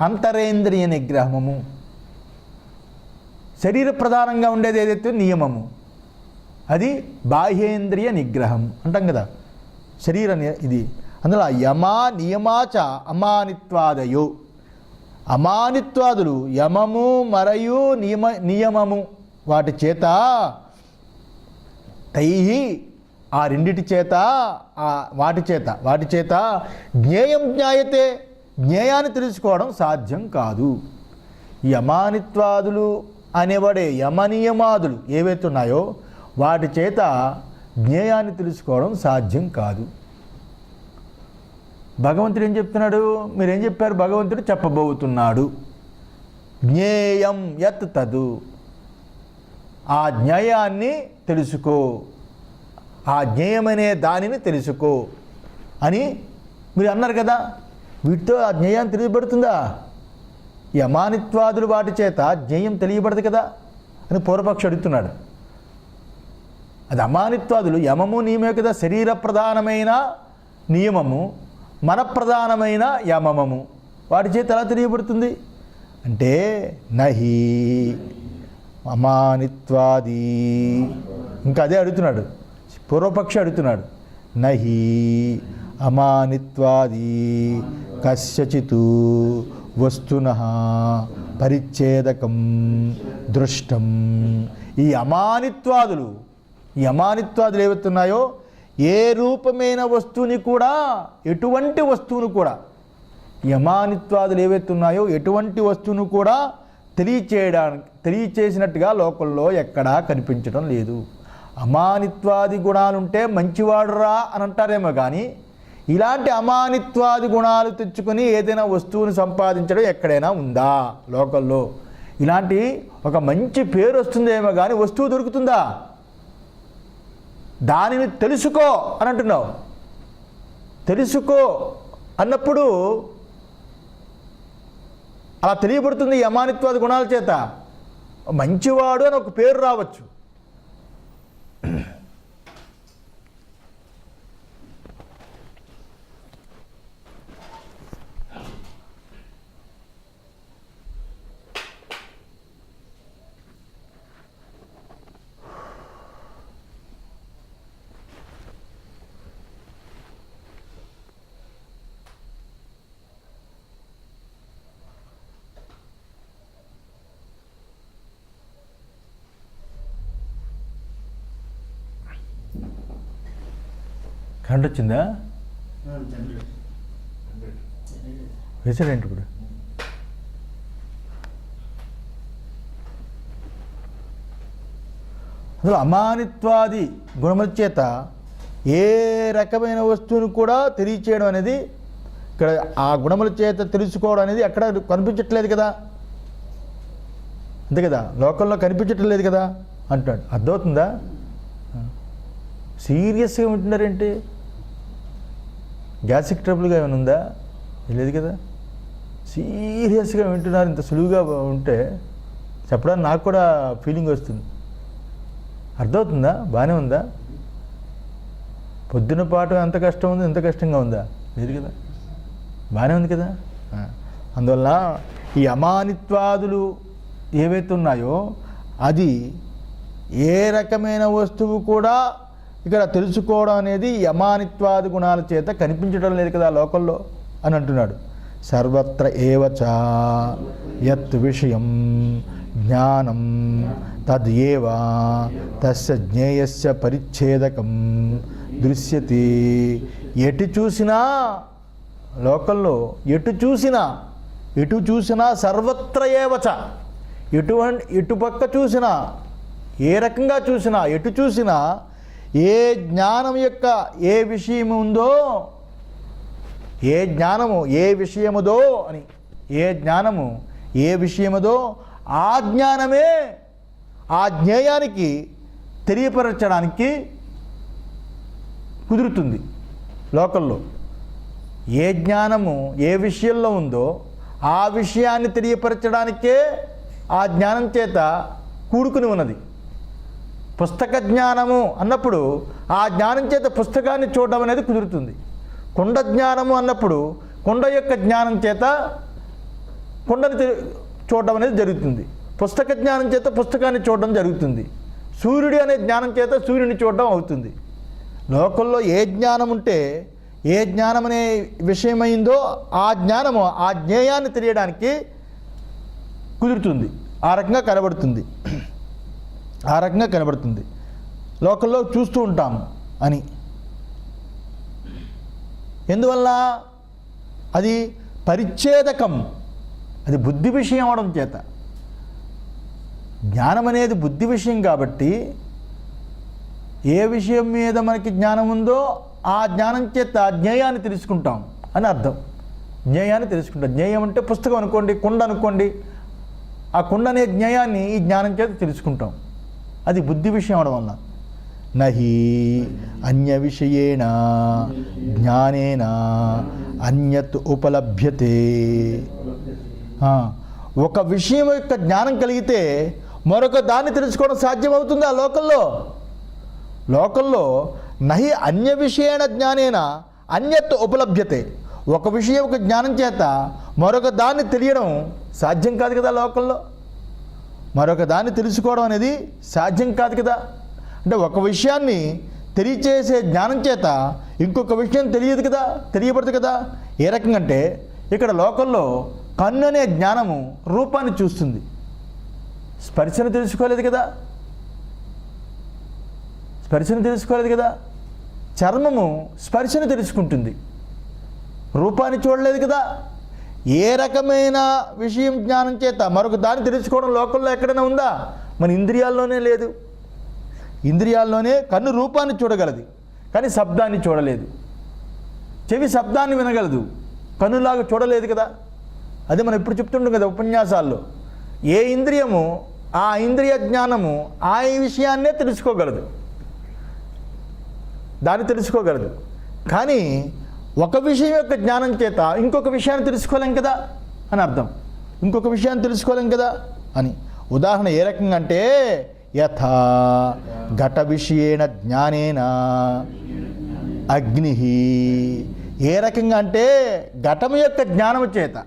అంతరేంద్రియ నిగ్రహము. శరీర ప్రధానంగా ఉండేది ఏదైతే నియమము, అది బాహ్యేంద్రియ నిగ్రహం అంటాం కదా. శరీర ఇది అందులో యమా నియమాచ అమానిత్వాదయో. అమానిత్వాదులు యమము మరియు నియమము వాటి చేత తైహి ఆ రెండిటి చేత వాటి చేత జ్ఞేయం జ్ఞాయతే, జ్ఞేయాన్ని తెలుసుకోవడం సాధ్యం కాదు. ఈ అమానిత్వాదులు అనేవాడే యమనియమాదులు ఏవైతే ఉన్నాయో వాటి చేత జ్ఞేయాన్ని తెలుసుకోవడం సాధ్యం కాదు. భగవంతుడు ఏం చెప్తున్నాడు? మీరేం చెప్పారు? భగవంతుడు చెప్పబోతున్నాడు జ్ఞేయం యత్ తదు, ఆ జ్ఞేయాన్ని తెలుసుకో, ఆ జ్ఞేయమనే దానిని తెలుసుకో అని మీరు అన్నారు కదా. వీటితో ఆ జ్ఞేయాన్ని తెలియబడుతుందా? ఈ అమానిత్వాదులు వాటి చేత జ్ఞేయం తెలియబడదు కదా అని పూర్వపక్షి అడుగుతున్నాడు. అది అమానిత్వాదులు యమము నియమే కదా, శరీర ప్రధానమైన నియమము, మన ప్రధానమైన యమమము, వాటి చేత ఎలా తెలియబడుతుంది అంటే నహి అమానిత్వాది. ఇంకా అదే అడుగుతున్నాడు, పూర్వపక్షి అడుగుతున్నాడు. నహి అమానిత్వాది కస్యచిత్ వస్తునః పరిచ్ఛేదకం దృష్టం. ఈ అమానిత్వాదులు ఏవైతున్నాయో ఏ రూపమైన వస్తువుని కూడా, ఎటువంటి వస్తువును కూడా, ఈ అమానిత్వాదులు ఏవైతున్నాయో ఎటువంటి వస్తువును కూడా తెలియచేసినట్టుగా లోకంలో ఎక్కడా కనిపించడం లేదు. అమానిత్వాది గుణాలుంటే మంచివాడురా అని అంటారేమో కానీ ఇలాంటి అమానిత్వాది గుణాలు తెచ్చుకొని ఏదైనా వస్తువుని సంపాదించడం ఎక్కడైనా ఉందా లోకల్లో? ఇలాంటి ఒక మంచి పేరు వస్తుందేమో కానీ వస్తువు దొరుకుతుందా? దానిని తెలుసుకో అని అంటున్నావు. తెలుసుకో అన్నప్పుడు అలా తెలియబడుతుంది ఈ అమానిత్వాది గుణాల చేత. మంచివాడు అని ఒక పేరు రావచ్చు. కరెంట్ వచ్చిందా? వేసాడేంటి ఇప్పుడు? అసలు అమానిత్వాది గుణముల చేత ఏ రకమైన వస్తువును కూడా తెలియచేయడం అనేది, ఇక్కడ ఆ గుణముల చేత తెలుసుకోవడం అనేది ఎక్కడ కనిపించట్లేదు కదా. అంతే కదా, లోకంలో కనిపించట్లేదు కదా అంటాడు. అర్థమవుతుందా? సీరియస్గా ఉంటున్నారేంటి? గ్యాస్ట్రిక్ ట్రబుల్గా ఏమైనా ఉందా? లేదు కదా. సీరియస్గా వింటున్నారు. ఇంత సులువుగా ఉంటే చెప్పడానికి నాకు కూడా ఫీలింగ్ వస్తుంది. అర్థమవుతుందా? బాగానే ఉందా? పొద్దున పాటు ఎంత కష్టం ఉంది, ఎంత కష్టంగా ఉందా? లేదు కదా, బాగానే ఉంది కదా. అందువల్ల ఈ అమానిత్వాదులు ఏవైతే ఉన్నాయో అది ఏ రకమైన వస్తువు కూడా ఇక్కడ తెలుసుకోవడం అనేది అమానిత్వాది గుణాల చేత కనిపించడం లేదు కదా లోకల్లో అని అంటున్నాడు. సర్వత్ర ఏవచ యత్ విషయం జ్ఞానం తద్యేవ తస్య జ్ఞేయస్య పరిచ్ఛేదకం దృశ్యతే. ఎటు చూసినా లోకంలో ఎటు చూసినా సర్వత్ర ఏవచ, ఎటుపక్క చూసినా, ఏ రకంగా చూసినా, ఎటు చూసినా ఏ జ్ఞానం యొక్క ఏ విషయం ఉందో, ఏ జ్ఞానము ఏ విషయముదో అని, ఏ జ్ఞానము ఏ విషయముదో ఆ జ్ఞానమే ఆ జ్ఞేయానికి తెలియపరచడానికి కుదురుతుంది లోకంలో. ఏ జ్ఞానము ఏ విషయంలో ఉందో ఆ విషయాన్ని తెలియపరచడానికే ఆ జ్ఞానం చేత కూడుకుని ఉన్నది. పుస్తక జ్ఞానము అన్నప్పుడు ఆ జ్ఞానం చేత పుస్తకాన్ని చూడడం అనేది కుదురుతుంది. కుండ జ్ఞానము అన్నప్పుడు కుండ యొక్క జ్ఞానం చేత కుండని చూడడం అనేది జరుగుతుంది. పుస్తక జ్ఞానం చేత పుస్తకాన్ని చూడడం జరుగుతుంది. సూర్యుడు అనే జ్ఞానం చేత సూర్యుని చూడడం అవుతుంది. లోకంలో ఏ జ్ఞానం ఉంటే, ఏ జ్ఞానం అనే విషయమైందో ఆ జ్ఞానము, ఆ జ్ఞేయాన్ని తెలియడానికి కుదురుతుంది. ఆ రకంగా కనబడుతుంది. ఆ రకంగా కనబడుతుంది. లోకంలో చూస్తూ ఉంటాము అని. ఎందువల్ల? అది పరిచ్ఛేదకం, అది బుద్ధి విషయం అవడం చేత. జ్ఞానం అనేది బుద్ధి విషయం కాబట్టి ఏ విషయం మీద మనకి జ్ఞానం ఉందో ఆ జ్ఞానం చేత జ్ఞేయాన్ని తెలుసుకుంటాం అని అర్థం. జ్ఞేయాన్ని తెలుసుకుంటాం. జ్ఞేయం అంటే పుస్తకం అనుకోండి, కుండ అనుకోండి. ఆ కుండ అనే జ్ఞేయాన్ని ఈ జ్ఞానం చేత తెలుసుకుంటాం. అది బుద్ధి విషయం అవడం వల్ల. నహి అన్య విషయేణ జ్ఞానేన అన్యత్ ఉపలభ్యతే. ఒక విషయం యొక్క జ్ఞానం కలిగితే మరొక దాన్ని తెలుసుకోవడం సాధ్యమవుతుంది. ఆ లోకంలో నహి అన్య విషయేణ జ్ఞానేన అన్యత్ ఉపలభ్యతే. ఒక విషయం యొక్క జ్ఞానం చేత మరొక దాన్ని తెలియడం సాధ్యం కాదు కదా. లోకంలో మరొక దాన్ని తెలుసుకోవడం అనేది సాధ్యం కాదు కదా. అంటే ఒక విషయాన్ని తెలియచేసే జ్ఞానం చేత ఇంకొక విషయం తెలియదు కదా, తెలియబడదు కదా. ఏ రకంగా అంటే ఇక్కడ లోకంలో కన్ను అనే జ్ఞానము రూపాన్ని చూస్తుంది, స్పర్శను తెలుసుకోలేదు కదా. స్పర్శను తెలుసుకోలేదు కదా. చర్మము స్పర్శను తెలుసుకుంటుంది, రూపాన్ని చూడలేదు కదా. ఏ రకమైన విషయం జ్ఞానం చేత మరొక దాన్ని తెలుసుకోవడం లోకంలో ఎక్కడైనా ఉందా? మన ఇంద్రియాల్లోనే లేదు. ఇంద్రియాల్లోనే కన్ను రూపాన్ని చూడగలదు కానీ శబ్దాన్ని చూడలేదు. చెవి శబ్దాన్ని వినగలదు, కన్నులాగా చూడలేదు కదా. అదే మనం ఇప్పుడు చెప్తుంటాం కదా ఉపన్యాసాల్లో. ఏ ఇంద్రియము ఆ ఇంద్రియ జ్ఞానము ఆ విషయాన్నే తెలుసుకోగలదు, దాన్ని తెలుసుకోగలదు. కానీ ఒక విషయం యొక్క జ్ఞానం చేత ఇంకొక విషయాన్ని తెలుసుకోలేం కదా అని అర్థం. ఇంకొక విషయాన్ని తెలుసుకోలేం కదా అని. ఉదాహరణ ఏ రకంగా అంటే యథా ఘట విషయేణ జ్ఞానేన అగ్ని. ఏ రకంగా అంటే ఘటము యొక్క జ్ఞానము చేత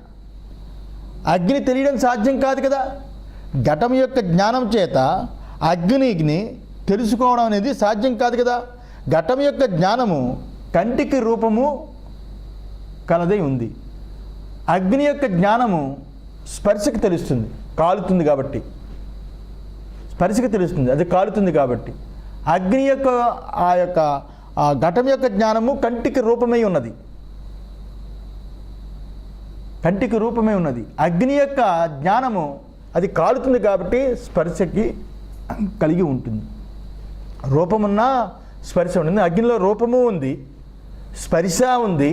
అగ్ని తెలియడం సాధ్యం కాదు కదా. ఘటం యొక్క జ్ఞానం చేత అగ్నిని తెలుసుకోవడం అనేది సాధ్యం కాదు కదా. ఘటం యొక్క జ్ఞానము కంటికి రూపము కలదై ఉంది. అగ్ని యొక్క జ్ఞానము స్పర్శకు తెలుస్తుంది, కాలుతుంది కాబట్టి. స్పర్శకు తెలుస్తుంది, అది కాలుతుంది కాబట్టి. అగ్ని యొక్క ఆ ఘటం యొక్క జ్ఞానము కంటికి రూపమై ఉన్నది, కంటికి రూపమై ఉన్నది. అగ్ని యొక్క జ్ఞానము అది కాలుతుంది కాబట్టి స్పర్శకి కలిగి ఉంటుంది. రూపమున్నా స్పర్శ ఉంటుంది. అగ్నిలో రూపము ఉంది, స్పర్శ ఉంది.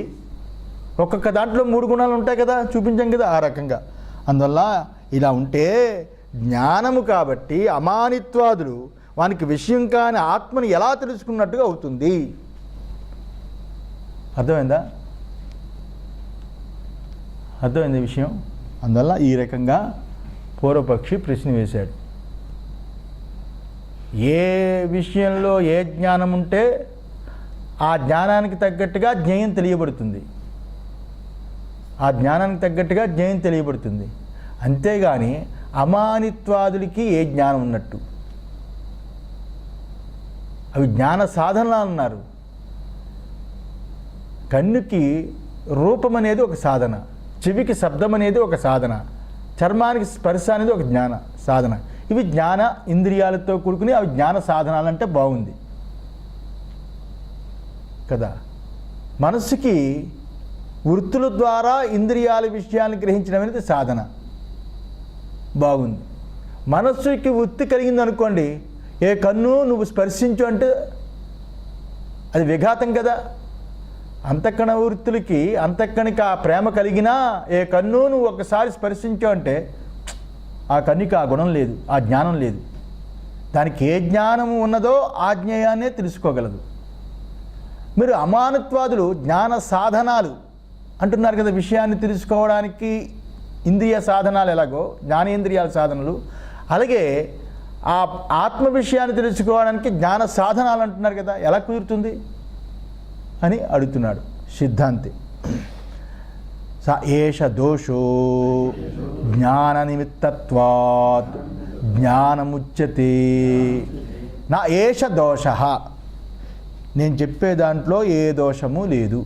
ఒక్కొక్క దాంట్లో 3 గుణాలు ఉంటాయి కదా, చూపించాం కదా. ఆ రకంగా అందువల్ల ఇలా ఉంటే జ్ఞానము కాబట్టి అమానిత్వాదులు వానికి విషయం కాని ఆత్మని ఎలా తెలుసుకున్నట్టుగా అవుతుంది. అర్థమైందా? అర్థమైంది విషయం. అందువల్ల ఈ రకంగా పూర్వపక్షి ప్రశ్న వేశాడు. ఏ విషయంలో ఏ జ్ఞానం ఉంటే ఆ జ్ఞానానికి తగ్గట్టుగా జ్ఞేయం తెలియబడుతుంది, ఆ జ్ఞానానికి తగ్గట్టుగా జ్ఞేయం తెలియబడుతుంది. అంతేగాని అమానిత్వాదులకి ఏ జ్ఞానం ఉన్నట్టు. అవి జ్ఞాన సాధనలు అన్నారు. కన్నుకి రూపం అనేది ఒక సాధన, చెవికి శబ్దం అనేది ఒక సాధన, చర్మానికి స్పర్శ అనేది ఒక జ్ఞాన సాధన. ఇవి జ్ఞాన ఇంద్రియాలతో కూడుకుని అవి జ్ఞాన సాధనాలంటే బాగుంది కదా. మనస్సుకి వృత్తుల ద్వారా ఇంద్రియాల విషయాన్ని గ్రహించడం అనేది సాధన, బాగుంది. మనస్సుకి వృత్తి కలిగింది అనుకోండి, ఏ కన్ను నువ్వు స్పర్శించు అంటే అది విఘాతం కదా. అంతఃకరణ వృత్తులకి అంతఃకరణకి ఆ ప్రేమ కలిగినా ఏ కన్ను నువ్వు ఒకసారి స్పర్శించు అంటే ఆ కన్నుకి ఆ గుణం లేదు, ఆ జ్ఞానం లేదు. దానికి ఏ జ్ఞానము ఉన్నదో ఆ జ్ఞేయాన్నే తెలుసుకోగలదు. మీరు అమానత్వాదులు జ్ఞాన సాధనాలు అంటున్నారు కదా. విషయాన్ని తెలుసుకోవడానికి ఇంద్రియ సాధనాలు ఎలాగో జ్ఞానేంద్రియాల సాధనలు, అలాగే ఆ ఆత్మ విషయాన్ని తెలుసుకోవడానికి జ్ఞాన సాధనాలు అంటున్నారు కదా. ఎలా కుదురుతుంది అని అడుగుతున్నాడు సిద్ధాంతి. స ఏష దోషో జ్ఞాన నిమిత్తత్వాత్ జ్ఞానముచ్యతే. నా ఏష దోష, నేను చెప్పే దాంట్లో ఏ దోషము లేదు,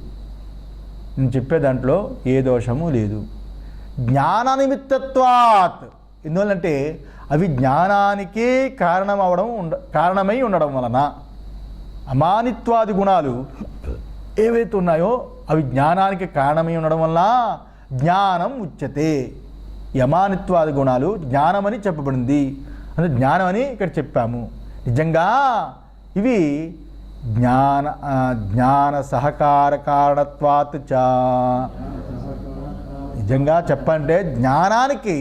నేను చెప్పే దాంట్లో ఏ దోషము లేదు. జ్ఞాన నిమిత్తత్వాత్, ఎందువల్లంటే అవి జ్ఞానానికి కారణమై ఉండడం వలన. అమానిత్వాది గుణాలు ఏవైతే ఉన్నాయో అవి జ్ఞానానికి కారణమై ఉండడం వల్ల జ్ఞానం ఉచ్యతే. ఈ అమానిత్వాది గుణాలు జ్ఞానమని చెప్పబడింది, అంటే జ్ఞానమని ఇక్కడ చెప్పాము. నిజంగా ఇవి జ్ఞాన సహకార కారణత్వాత్ చ, నిజంగా చెప్పంటే జ్ఞానానికి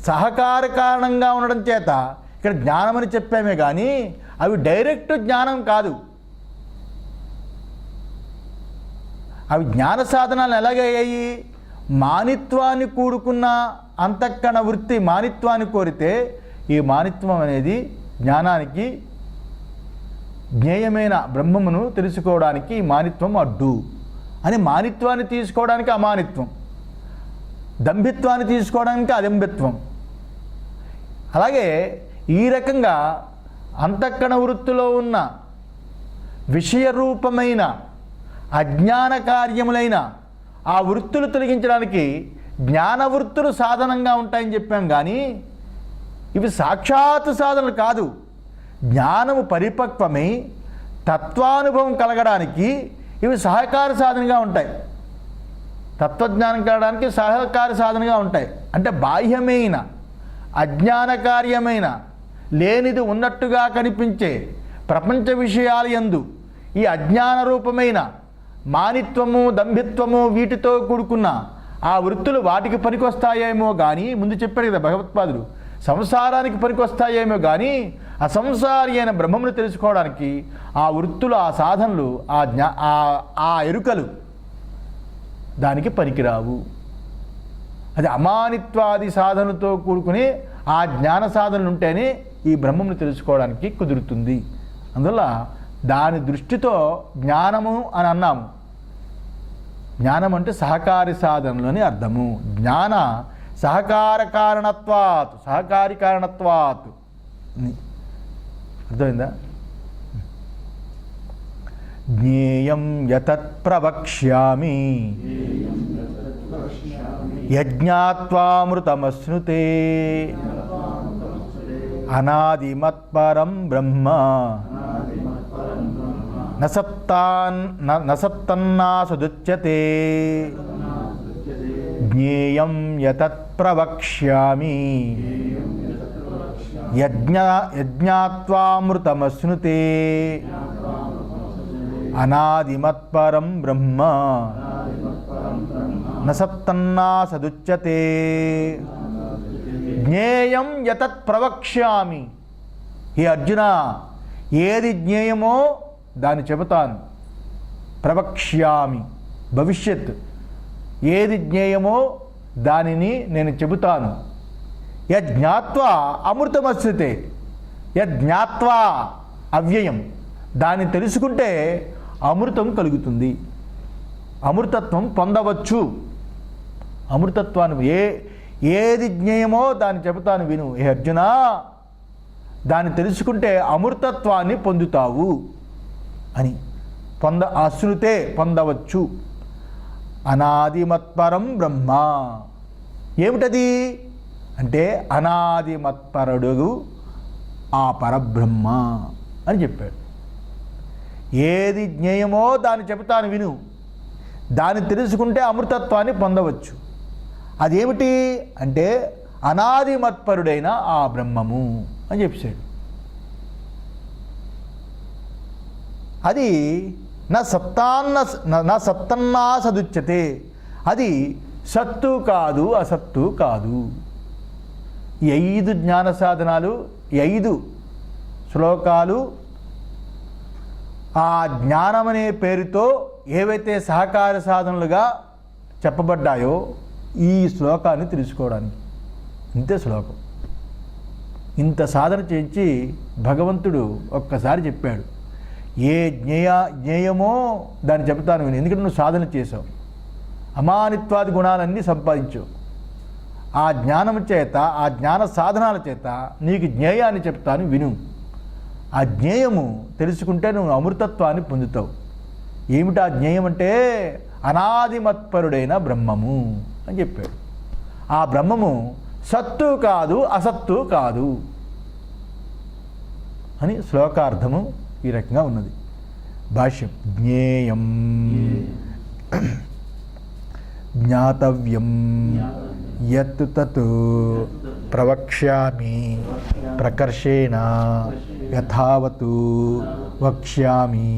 సహకార కారణంగా ఉండడం చేత ఇక్కడ జ్ఞానమని చెప్పామే కానీ అవి డైరెక్ట్ జ్ఞానం కాదు. అవి జ్ఞాన సాధనాలు ఎలాగయ్యాయి? మానిత్వాన్ని కూడుకున్న అంతఃకరణ వృత్తి మానిత్వాన్ని కోరితే ఈ మానిత్వం అనేది జ్ఞానానికి జ్ఞేయమైన బ్రహ్మమును తెలుసుకోవడానికి ఈ మానిత్వం అడ్డు అని, మానిత్వాన్ని తీసుకోవడానికి అమానిత్వం, దంభిత్వాన్ని తీసుకోవడానికి అదంభిత్వం. అలాగే ఈ రకంగా అంతఃకరణ వృత్తిలో ఉన్న విషయరూపమైన అజ్ఞాన కార్యములైన ఆ వృత్తులు తొలగించడానికి జ్ఞాన వృత్తులు సాధనంగా ఉంటాయని చెప్పాం కానీ ఇవి సాక్షాత్ సాధనలు కాదు. జ్ఞానము పరిపక్వమై తత్వానుభవం కలగడానికి ఇవి సహకార సాధనగా ఉంటాయి. తత్వజ్ఞానం కలగడానికి సహకార సాధనగా ఉంటాయి. అంటే బాహ్యమైన అజ్ఞాన కార్యమైన లేనిది ఉన్నట్టుగా కనిపించే ప్రపంచ విషయాల యందు ఈ అజ్ఞాన రూపమైన మానిత్వము దంభిత్వము వీటితో కూడుకున్న ఆ వృత్తులు వాటికి పనికొస్తాయేమో కానీ, ముందు చెప్పారు కదా భగవత్పాదులు, సంసారానికి పనికొస్తాయేమో కానీ అసంసారి అయిన బ్రహ్మమును తెలుసుకోవడానికి ఆ వృత్తులు, ఆ సాధనలు, ఆ ఎరుకలు దానికి పనికిరావు. అది అమానిత్వాది సాధనతో కూడుకుని ఆ జ్ఞాన సాధనలు ఉంటేనే ఈ బ్రహ్మమును తెలుసుకోవడానికి కుదురుతుంది. అందువల్ల దాని దృష్టితో జ్ఞానము అని అన్నాము. జ్ఞానం అంటే సహకారి సాధనలు అని అర్థము. జ్ఞాన సహకార కారణత్వాత్, సహకారి కారణత్వాత్. అర్థమైందా? జ్ఞేయం యతత్ ప్రవక్ష్యామి యజ్ఞాత్వామృతమశ్నుతే అనాదిమత్పరం బ్రహ్మ నసత్తన్నాసదుచ్యతే. జ్ఞేయం యతత్ ప్రవక్ష్యామి యజ్ఞాత్వామృతమశ్నుతే అనాదిమత్పరం బ్రహ్మ నసత్తన్నాసదుచ్యతే. జ్ఞేయం యతత్ ప్రవక్ష్యామి, హే అర్జున ఏది జ్ఞేయమో దాన్ని చెబుతాను. ప్రవక్ష్యామి భవిష్యత్, ఏది జ్ఞేయమో దానిని నేను చెబుతాను. యజ్ఞాత్వా అమృతమశ్నుతే, యజ్ఞాత్వా అవ్యయం, దాన్ని తెలుసుకుంటే అమృతం కలుగుతుంది, అమృతత్వం పొందవచ్చు. అమృతత్వాన్ని ఏది జ్ఞేయమో దాన్ని చెబుతాను విను హే అర్జున, దాన్ని తెలుసుకుంటే అమృతత్వాన్ని పొందుతావు అని. అశ్నుతే పొందవచ్చు. అనాదిమత్పరం బ్రహ్మ, ఏమిటది అంటే అనాదిమత్పరుడు ఆ పరబ్రహ్మ అని చెప్పాడు. ఏది జ్ఞేయమో దాన్ని చెబుతాను విను, దాన్ని తెలుసుకుంటే అమృతత్వాన్ని పొందవచ్చు. అదేమిటి అంటే అనాదిమత్పరుడైన ఆ బ్రహ్మము అని చెప్పాడు. అది నా సత్తన్నా సదుచ్యతే, అది సత్తు కాదు అసత్తు కాదు. ఈ 5 జ్ఞాన సాధనాలు, ఈ 5 శ్లోకాలు ఆ జ్ఞానమనే పేరుతో ఏవైతే సహకార సాధనలుగా చెప్పబడ్డాయో ఈ శ్లోకాన్ని తెలుసుకోవడానికి. ఇంతే శ్లోకం. ఇంత సాధన చేయించి భగవంతుడు ఒక్కసారి చెప్పాడు, ఏ జ్ఞేయమో దాన్ని చెబుతాను విను, ఎందుకంటే నువ్వు సాధన చేసావు. అమానిత్వాది గుణాలన్నీ సంపాదించు. ఆ జ్ఞానం చేత, ఆ జ్ఞాన సాధనాల చేత నీకు జ్ఞేయాన్ని చెప్తాను, విను. ఆ జ్ఞేయము తెలుసుకుంటే నువ్వు అమృతత్వాన్ని పొందుతావు. ఏమిటి ఆ జ్ఞేయం అంటే? అనాదిమత్పరుడైన బ్రహ్మము అని చెప్పాడు. ఆ బ్రహ్మము సత్తు కాదు, అసత్తు కాదు అని శ్లోకార్థము ఈ రకంగా ఉన్నది. భాష్యం. జ్ఞేయం జ్ఞాతవ్యం యత్ తత్ ప్రవక్ష్యామి ప్రకర్షేణ యథావతు వక్ష్యామి.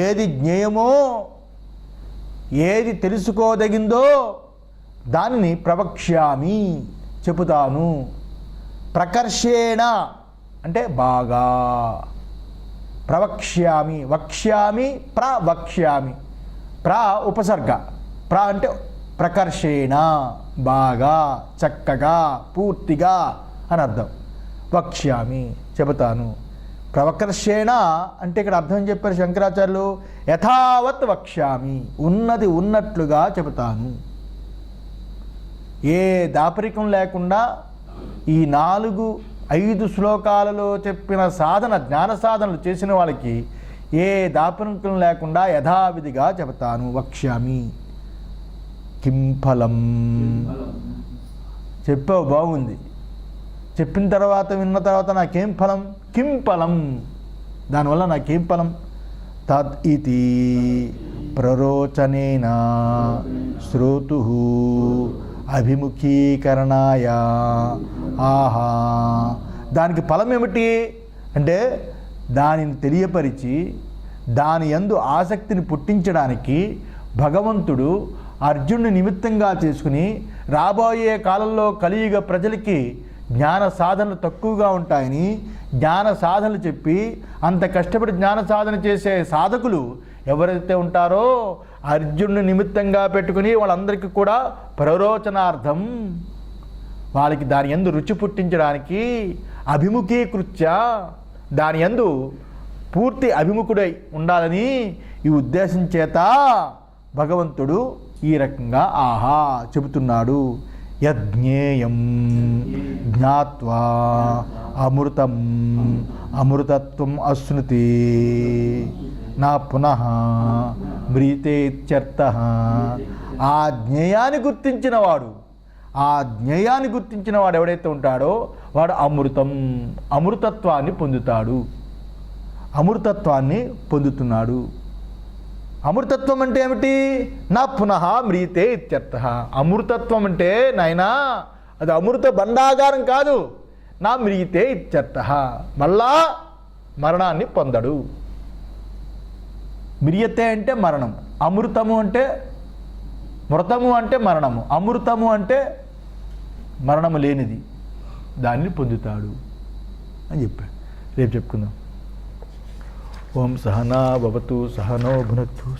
ఏది జ్ఞేయమో, ఏది తెలుసుకోదగిందో దానిని ప్రవక్ష్యామి చెబుతాను. ప్రకర్షేణ అంటే బాగా, ప్రవక్ష్యామి, వక్ష్యామి, ప్రవక్ష్యామి. ఉపసర్గ. అంటే ప్రకర్షేణ బాగా, చక్కగా, పూర్తిగా అని అర్థం. వక్ష్యామి చెబుతాను. ప్రవకర్షేణ అంటే ఇక్కడ అర్థం చెప్పారు శంకరాచార్యులు, యథావత్ వక్ష్యామి, ఉన్నది ఉన్నట్లుగా చెబుతాను. ఏ దాపరికం లేకుండా ఈ 4-5 శ్లోకాలలో చెప్పిన సాధన, జ్ఞాన సాధనలు చేసిన వాళ్ళకి ఏ దాపరికం లేకుండా యథావిధిగా చెబుతాను. వక్ష్యామి. కిం ఫలం? చెప్పావు, బాగుంది. చెప్పిన తర్వాత, విన్న తర్వాత నాకేం ఫలం? కిం ఫలం, దానివల్ల నాకేం ఫలం? తద్ ఇతి ప్రరోచనేన శ్రోతు అభిముఖీకరణాయ. ఆహా, దానికి ఫలం ఏమిటి అంటే దానిని తెలియపరిచి దాని యందు ఆసక్తిని పుట్టించడానికి భగవంతుడు అర్జునుని నిమిత్తంగా చేసుకుని రాబోయే కాలంలో కలియుగ ప్రజలకి జ్ఞాన సాధనలు తక్కువగా ఉంటాయని జ్ఞాన సాధనలు చెప్పి, అంత కష్టపడి జ్ఞాన సాధన చేసే సాధకులు ఎవరైతే ఉంటారో అర్జునుని నిమిత్తంగా పెట్టుకుని వాళ్ళందరికీ కూడా ప్రరోచనార్థం, వాళ్ళకి దాని యందు రుచి పుట్టించడానికి, అభిముఖీకృత్య దాని యందు పూర్తి అభిముఖుడై ఉండాలని ఈ ఉద్దేశం చేత భగవంతుడు ఈ రకంగా ఆహా చెబుతున్నాడు. యజ్ఞేయం జ్ఞాత్వా అమృతం అమృతత్వం అశ్నుతి నా పునః మ్రీతే ఇత్యర్థః. ఆ జ్ఞేయాన్ని గుర్తించినవాడు, ఆ జ్ఞేయాన్ని గుర్తించిన వాడు ఎవడైతే ఉంటాడో వాడు అమృతత్వాన్ని పొందుతాడు, అమృతత్వాన్ని పొందుతున్నాడు. అమృతత్వం అంటే ఏమిటి? నా పునః మ్రీతే ఇత్యర్థః. అమృతత్వం అంటే నాయనా అది అమృత భండాగారం కాదు. నా మ్రీతే ఇత్యర్థః, మళ్ళా మరణాన్ని పొందడు. మ్రియతే అంటే మరణం, అమృతము అంటే మృతము అంటే మరణము, అమృతము అంటే మరణము లేనిది, దాన్ని పొందుతాడు అని చెప్పాడు. రేపు చెప్పుకుందాం. ఓం సహనా భవతు సహనో భునక్తు.